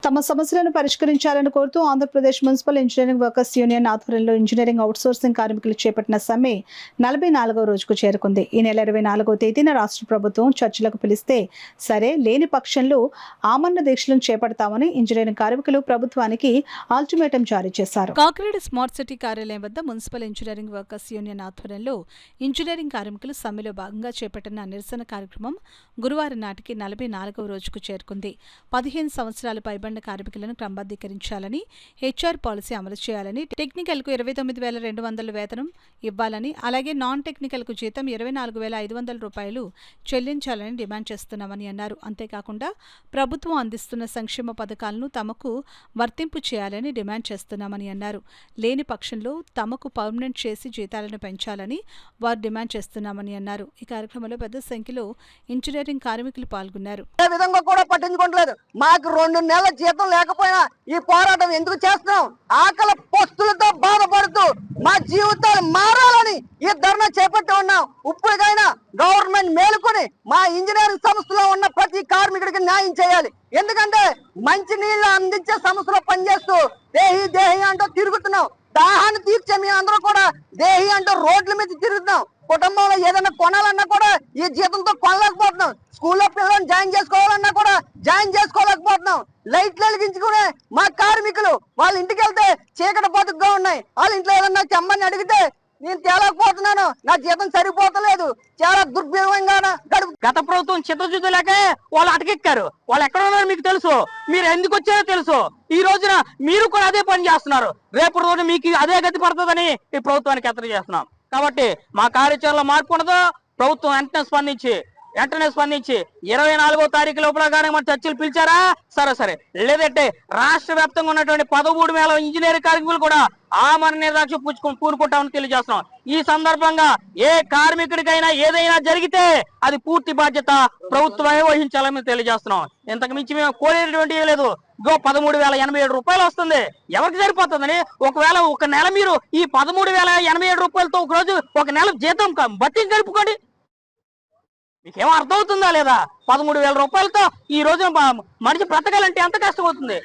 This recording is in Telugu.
తమ సమస్యలను పరిష్కరించాలని కోరుతూ Andhra Pradesh municipal engineering workers union ఆధ్వర్యంలో ఇంజనీరింగ్ అవుట్సోర్సింగ్ కార్మికులు చేపట్టిన సమ్మె 44వ రోజుకు చేరుకుంది. ఈ నెల 24వ తేదీన రాష్ట్ర ప్రభుత్వం చర్చలకు పిలిస్తే సరే, లేని పక్షంలో ఆమరణ దీక్షలను చేపడతామని ఇంజనీరింగ్ కార్మికులు ప్రభుత్వానికి అల్టిమేటం జారీ చేశారు. కాకినాడ స్మార్ట్ సిటీ కార్యాలయం వద్ద మున్సిపల్ ఇంజనీరింగ్ వర్కర్స్ యూనియన్ ఆధ్వర్యంలో ఇంజనీరింగ్ కార్మికులు సమ్మెలో భాగంగా చేపట్టిన నిరసన కార్యక్రమం గురువారం నాటికి 44వ రోజుకు చేరుకుంది. 15 సంవత్సరాల పైబడిన కార్మికులను క్రమబద్ధీకరించాలని, హెచ్ఆర్ పాలసీ అమలు చేయాలని, టెక్నికల్కు 29,200 వేతనం ఇవ్వాలని, అలాగే నాన్ టెక్నికల్కు జీతం 24,500 రూపాయలు చెల్లించాలని డిమాండ్ చేస్తున్నామని అన్నారు. అంతేకాకుండా ప్రభుత్వం అందిస్తున్న సంక్షేమ పథకాలను తమకు వర్తింపు చేయాలని డిమాండ్ చేస్తున్నామని అన్నారు. లేని పక్షంలో తమకు పర్మనెంట్ చేసి జీతాలను పెంచాలని వారు డిమాండ్ చేస్తున్నామని అన్నారు. ఈ కార్యక్రమంలో పెద్ద సంఖ్యలో ఇంజనీరింగ్ కార్మికులు పాల్గొన్నారు. మాకు 2 నెలల జీతం లేకపోయినా ఈ పోరాటం ఎందుకు చేస్తున్నాం? ఆకలి పస్తులతో బాధపడుతూ మా జీవితాలు మారాలని ఈ ధర్నా చేపట్టి ఉన్నాం. ఇప్పటికైనా గవర్నమెంట్ మేలుకొని మా ఇంజనీరింగ్ సంస్థలో ఉన్న ప్రతి కార్మికుడికి న్యాయం చేయాలి. ఎందుకంటే మంచి నీళ్లు అందించే సంస్థలో పనిచేస్తూ దేహి దేహి అంటూ తిరుగుతున్నాం. దాహాన్ని తీర్చే మీ అందరూ కూడా దేహి అంటూ రోడ్ల మీద తిరుగుతున్నాం. కుటుంబంలో ఏదైనా కొనాలన్నా కూడా ఈ జీతంతో కొనలేకపోతున్నాం. స్కూల్లో పిల్లలను జాయిన్ చేసుకోవాలన్నా కూడా జాయిన్ చేసుకోలేకపోతున్నాం. లైట్లు వెలిగించుకునే మా కార్మికులు వాళ్ళ ఇంటికి వెళ్తే చీకటి బతుకుగా ఉన్నాయి. వాళ్ళ ఇంట్లో ఏదన్నా తెమ్మని అడిగితే నేను తేలేకపోతున్నాను, నా జీతం సరిపోతలేదు, చాలా దుర్భరంగా గడుపు. గత ప్రభుత్వం చిత్తశుద్ధి వాళ్ళు అటకెక్కారు. వాళ్ళు ఎక్కడ ఉన్నారో మీకు తెలుసు, మీరు ఎందుకు వచ్చారో తెలుసు. ఈ రోజున మీరు కూడా అదే పని చేస్తున్నారు. రేపు రోజు మీకు అదే గతి పడుతుందని ఈ ప్రభుత్వానికి హెచ్చరిక చేస్తున్నాం. కాబట్టి మా కార్యాచరణలో మార్పు ఉండదు. ప్రభుత్వం వెంటనే స్పందించి 24వ తారీఖు లోపల కానీ మన చర్చలు పిలిచారా సరే, లేదంటే రాష్ట్ర వ్యాప్తంగా ఉన్నటువంటి 13,000 ఇంజనీరింగ్ కార్మికులు కూడా ఆమరణ దీక్ష పూనుకుంటామని తెలియజేస్తున్నాం. ఈ సందర్భంగా ఏ కార్మికుడికైనా ఏదైనా జరిగితే అది పూర్తి బాధ్యత ప్రభుత్వమే వహించాలని తెలియజేస్తున్నాం. ఇంతకు మించి మేము కోరేటువంటి లేదు. 13,087 రూపాయలు వస్తుంది, ఎవరికి సరిపోతుందని? ఒకవేళ ఒక నెల మీరు ఈ 13,087 రూపాయలతో ఒక రోజు ఒక నెల జీతం బట్టి గడుపుకోండి. మీకేమో అర్థమవుతుందా లేదా? 13,000 రూపాయలతో ఈ రోజున మనిషి బ్రతకాలంటే ఎంత కష్టం అవుతుంది.